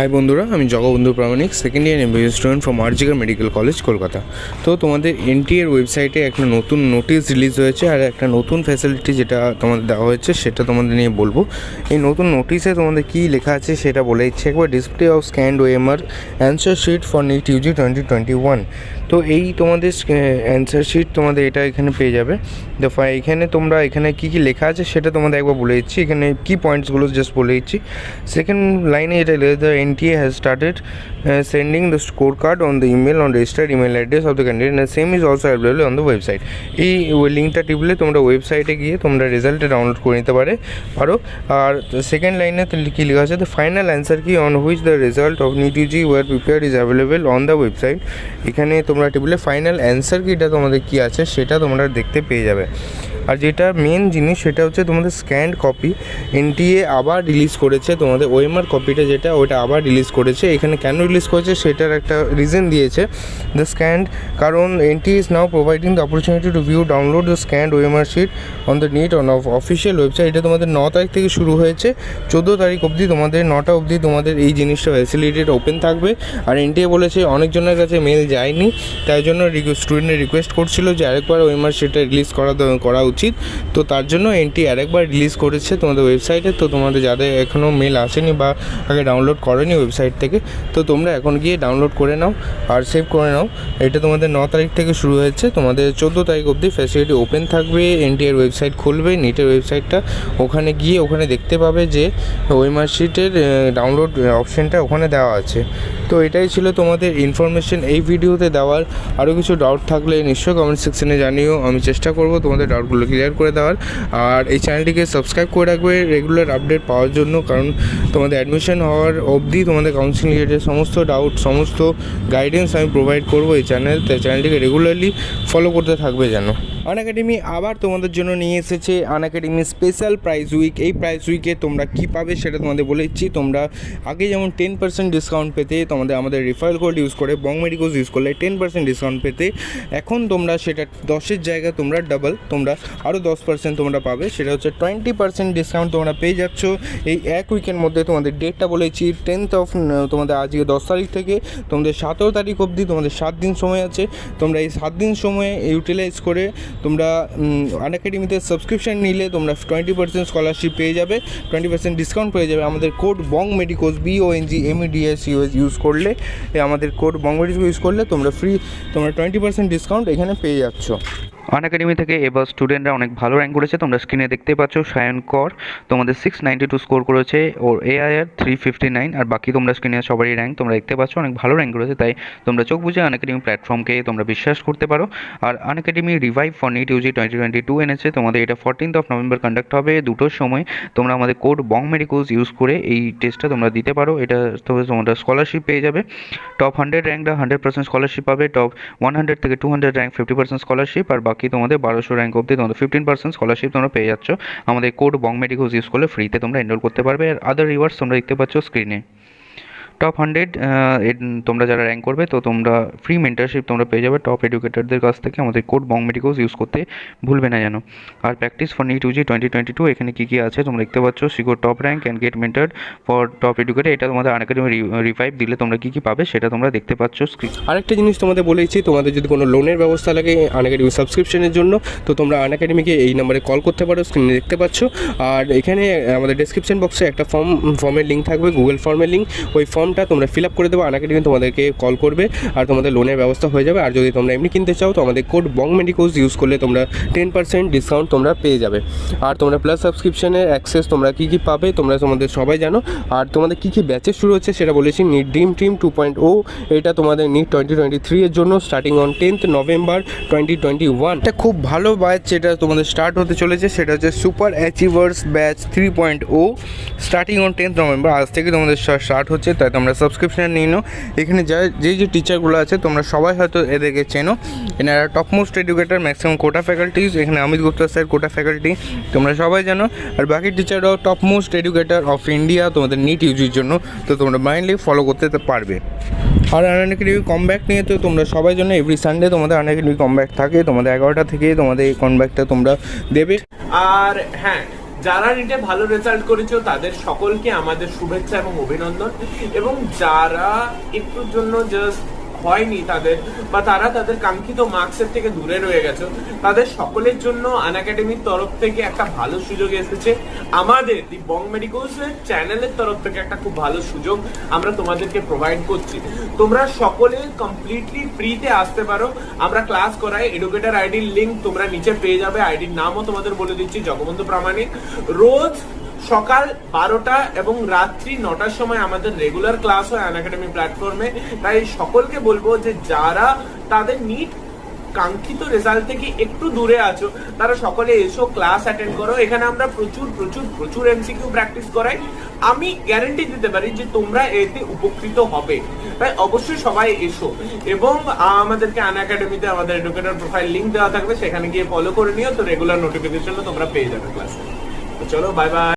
High বন্ধুরা, আমি Jagabandhu Pramanik, second year MBBS student from RG Kar medical college Kolkata. তো তোমাদের এনটিএর ওয়েবসাইটে একটা নতুন নোটিশ রিলিজ হয়েছে আর একটা নতুন ফ্যাসিলিটি যেটা তোমাদের দেওয়া হয়েছে সেটা তোমাদের নিয়ে বলবো। এই নতুন নোটিশে তোমাদের কী লেখা আছে সেটা বলে দিচ্ছে একবার। Display of scanned OMR answer sheet for NEET UG 2021। তো এই তোমাদের অ্যান্সার শিট তোমাদের এটা এখানে পেয়ে যাবে। এখানে তোমরা এখানে কী কী লেখা আছে সেটা তোমাদের একবার বলে দিচ্ছি। এখানে কী পয়েন্টসগুলো জাস্ট বলে দিচ্ছি। সেকেন্ড লাইনে এটা লেখা NTA has started sending the scorecard on the email on registered email address of the candidate and the same is also available on the website. এই লিঙ্কটা টিপলে তোমরা ওয়েবসাইটে গিয়ে তোমরা রেজাল্টে ডাউনলোড করে নিতে পারো। আর সেকেন্ড লাইনে কী লেখা আছে, the final answer key on which the result of NEET UG were prepared is available on the website. এখানে তোমরা টিপলে ফাইনাল অ্যান্সার কিটা তোমাদের কী আছে সেটা তোমরা দেখতে পেয়ে যাবে। আর যেটা মেন জিনিস সেটা হচ্ছে তোমাদের স্ক্যান্ড কপি এনটিএ আবার রিলিজ করেছে। তোমাদের ওএমআর কপিটা যেটা ওটা আবার রিলিজ করেছে। এখানে কেন রিলিজ করেছে সেটার একটা রিজন দিয়েছে, দ্য স্ক্যান্ড, কারণ NTA is now providing the opportunity to view download the scanned OMR sheet on the NEET on official website. এটা তোমাদের 9 তারিখ থেকে শুরু হয়েছে, 14 তারিখ অবধি তোমাদের 9টা অবধি তোমাদের এই জিনিসটা ফ্যাসিলিটিটা ওপেন থাকবে। আর এনটিএ বলেছে অনেকজনের কাছে মেল যায়নি, তাই জন্য স্টুডেন্টের রিকোয়েস্ট করছিল যে আরেকবার ওএমআর শিটটা রিলিজ করা উচিত। তো তার জন্য এনটি আরেকবার রিলিজ করেছে তোমাদের ওয়েবসাইটে। তো তোমাদের যাদের এখনও মেল আসেনি বা আগে ডাউনলোড করেনি ওয়েবসাইট থেকে, তো তোমরা এখন গিয়ে ডাউনলোড করে নাও আর সেভ করে নাও। এটা তোমাদের 9 তারিখ থেকে শুরু হয়েছে, তোমাদের 14 তারিখ অবধি ফ্যাসিলিটি ওপেন থাকবে। এনটিএর ওয়েবসাইট খুলবে, নিটের ওয়েবসাইটটা, ওখানে গিয়ে ওখানে দেখতে পাবে যে ওএমআর শিটের ডাউনলোড অপশানটা ওখানে দেওয়া আছে। তো এটাই ছিল তোমাদের ইনফরমেশন এই ভিডিওতে দেওয়ার। আরও কিছু ডাউট থাকলে নিশ্চয়ই কমেন্ট সেকশনে জানিও, আমি চেষ্টা করব তোমাদের ডাউটগুলো ক্লিয়ার করে দেওয়ার। আর এই চ্যানেলটিকে সাবস্ক্রাইব করে রাখবে রেগুলার আপডেট পাওয়ার জন্য, কারণ তোমাদের অ্যাডমিশন হওয়ার অবধি তোমাদের কাউন্সিলিং রিলেটেড সমস্ত ডাউট, সমস্ত গাইডেন্স আমি প্রোভাইড করবো এই চ্যানেলটিকে রেগুলারলি ফলো করতে থাকবে যেন। আনএকাডেমি আবার তোমাদের জন্য নিয়ে এসেছে আনএকাডেমি স্পেশাল প্রাইজ উইক। এই প্রাইজ উইকে তোমরা কী পাবে সেটা তোমাদের বলে দিচ্ছি। তোমরা আগে যেমন 10% ডিসকাউন্ট পেতে আমাদের রেফারেল কোড ইউজ করে BONGMEDICOS ইউজ করলে 10% ডিসকাউন্ট পেতে, এখন তোমরা সেটা 10-এর জায়গায় তোমরা ডাবল, তোমরা আরও 10% তোমরা পাবে। সেটা হচ্ছে 20% ডিসকাউন্ট তোমরা পেয়ে যাচ্ছ এই এক উইকের মধ্যে। তোমাদের ডেটটা বলেছি 10th অফ, তোমাদের আজকে 10 তারিখ থেকে তোমাদের 17 তারিখ অবধি তোমাদের 7 দিন সময় আছে। তোমরা এই 7 দিন সময়ে ইউটিলাইজ করে তোমরা আনএকাডেমিতে সাবস্ক্রিপশন নিলে তোমরা 20% স্কলারশিপ পেয়ে যাবে, 20% ডিসকাউন্ট পেয়ে যাবে। আমাদের কোড BONGMEDICOS BONGMEDICOS ইউজ করলে, আমাদের কোড BONGMEDICOS ইউজ করলে তোমরা 20% ডিসকাউন্ট এখানে পেয়ে যাচ্ছ। আনএকাডেমি থেকে এবার স্টুডেন্টরা অনেক ভালো র্যাঙ্ক করেছে। তোমরা স্ক্রিনে দেখতে পাচ্ছ সায়ন কর তোমাদের 692 স্কোর করেছে, ওর AIR 359। আর বাকি তোমরা স্ক্রিনে সবারই র্যাঙ্ক তোমরা দেখতে পাচ্ছ, অনেক ভালো র্যাঙ্ক করেছে। তাই তোমরা চোখ বুঝে আনএকাডেমি প্ল্যাটফর্মকে তোমরা বিশ্বাস করতে পারো। আর Unacademy revive for NEET UG 2022 এনেছে। তোমাদের এটা 14th অফ নভেম্বর কন্ডাক্ট হবে 2টোর সময়। তোমরা আমাদের কোড BONGMEDICOS ইউজ করে এই টেস্টটা তোমরা দিতে পারো। এটা তোমরা স্কলারশিপ পেয়ে যাবে। টপ 100 র্যাঙ্করা 100% স্কলারশিপ পাবে, টপ 100 থেকে 200 র্যাঙ্ক 50% স্কলারশিপ, আর বাকি তোমাদের 1200 র্যাঙ্ক অবধি তোমাদের 15% স্কলারশিপ তোমরা পেয়ে যাচ্ছ। আমাদের কোড BONGMEDICOS ইউজ করলে ফ্রিতে তোমরা এনরোল করতে পারবে। আর আদার রিওয়ার্ডস তোমরা দেখতে পাচ্ছ স্ক্রিনে। টপ 100 তোমরা যারা র্যাঙ্ক করবে তো তোমরা ফ্রি মেন্টারশিপ তোমরা পেয়ে যাবে টপ এডুকেটরদের কাছ থেকে। আমাদের কোড BONGMEDICOS ইউজ করতে ভুলবে না যেন। আর প্র্যাকটিস ফর নিট ইউজি 2022 এখানে কী কী আছে তোমরা দেখতে পাচ্ছ। Secure top rank and get mentored for top educator. এটা তোমাদের আনএকাডেমি রিভাইভ দিলে তোমরা কী কী পাবে সেটা তোমরা দেখতে পাচ্ছ স্ক্রিন। আরেকটা জিনিস তোমাদের বলেছি, তোমাদের যদি কোনো লোনের ব্যবস্থা লাগে আনএকাডেমি সাবস্ক্রিপশনের জন্য, তো তোমরা আনএকাডেমিকে এই নাম্বারে কল করতে পারো, স্ক্রিনে দেখতে পাচ্ছ। আর এখানে আমাদের ডেসক্রিপশন বক্সে একটা ফর্মের লিঙ্ক থাকবে, গুগল ফর্মের লিঙ্ক। ওই ফর্মটা তোমরা ফিল আপ করে দেবো, আনএকাডেমি তোমাদেরকে কল করবে আর তোমাদের লোনের ব্যবস্থা হয়ে যাবে। আর যদি তোমরা এমনি কিনতে চাও তো আমাদের কোড BONGMEDICOS ইউজ করলে তোমরা 10% ডিসকাউন্ট তোমরা পেয়ে যাবে। আর তোমরা প্লাস সাবস্ক্রিপশনের অ্যাক্সেস তোমরা কী কী পাবে তোমরা তোমাদের সবাই জানো। আর তোমাদের কী কী ব্যাচেস শুরু হচ্ছে সেটা বলেছি। নিট ড্রিম টিম 2.0, এটা তোমাদের নিট 2023 এর জন্য স্টার্টিং অন 10th নভেম্বর 2021। এটা খুব ভালো ব্যাচ যেটা তোমাদের স্টার্ট হতে চলেছে, সেটা হচ্ছে super achievers batch 3.0, starting on 10th November. আজ থেকে তোমাদের স্টার্ট হচ্ছে, তাই তোমরা সাবস্ক্রিপশন নিয়ে নাও। এখানে যে টিচারগুলো আছে তোমরা সবাই হয়তো এদেরকে চেনো, এনারা top most educator, maximum Kota faculties. এখানে অমিত গুপ্তা স্যার কোটা ফ্যাকাল্টি, তোমরা সবাই জানো। আর বাকি টিচাররাও top most educator of India তোমাদের নিট ইউজির জন্য, তো তোমরা মাইন্ডলি ফলো করতে পারবে। আর আনএকাডেমি কমব্যাক নিয়ে তো তোমরা সবাই জানো, এভরি সানডে তোমাদের আনএকাডেমি কমব্যাক থাকে, তোমাদের 11টা থেকে তোমাদের এই কমব্যাকটা তোমরা দেবে। আর হ্যাঁ, যারা নিটে ভালো রেজাল্ট করেছো তাদের সকলকে আমাদের শুভেচ্ছা এবং অভিনন্দন, এবং যারা একটুর জন্য জাস্ট হয়নি তাদের, বা তারা তাদের কাঙ্ক্ষিত মার্কসের থেকে দূরে রয়ে গেছে, তাদের সকলের জন্য আনএকাডেমির তরফ থেকে একটা ভালো সুযোগ এসেছে। আমাদের দি বং মেডিকোস চ্যানেলের তরফ থেকে একটা খুব ভালো সুযোগ আমরা তোমাদেরকে প্রোভাইড করছি। তোমরা সকলে কমপ্লিটলি ফ্রিতে আসতে পারো, আমরা ক্লাস করাই। এডুকেটর আইডির লিঙ্ক তোমরা নিচে পেয়ে যাবে, আইডির নামও তোমাদের বলে দিচ্ছি, জগবন্ধু প্রামাণিক। রোজ সকাল 12টা এবং রাত্রি 9টার সময় আমাদের রেগুলার ক্লাস হয় আনএকাডেমি প্ল্যাটফর্মে। তাই সকলকে বলবো যে যারা তাদের নিট কাঙ্ক্ষিত রেজাল্ট থেকে একটু দূরে আছো তারা সকলে এসো, ক্লাস অ্যাটেন্ড করো। এখানে আমরা প্রচুর প্রচুর প্রচুর এমসিকিউ প্র্যাকটিস করাই। আমি গ্যারান্টি দিতে পারি যে তোমরা এতে উপকৃত হবে। তাই অবশ্যই সবাই এসো, এবং আমাদেরকে আনএকাডেমিতে আমাদের এডুকেটর প্রোফাইল লিঙ্ক দেওয়া থাকবে, সেখানে গিয়ে ফলো করে নিও, তো রেগুলার নোটিফিকেশন তোমরা পেয়ে যাবে ক্লাসে। তো চলো, বাই বাই।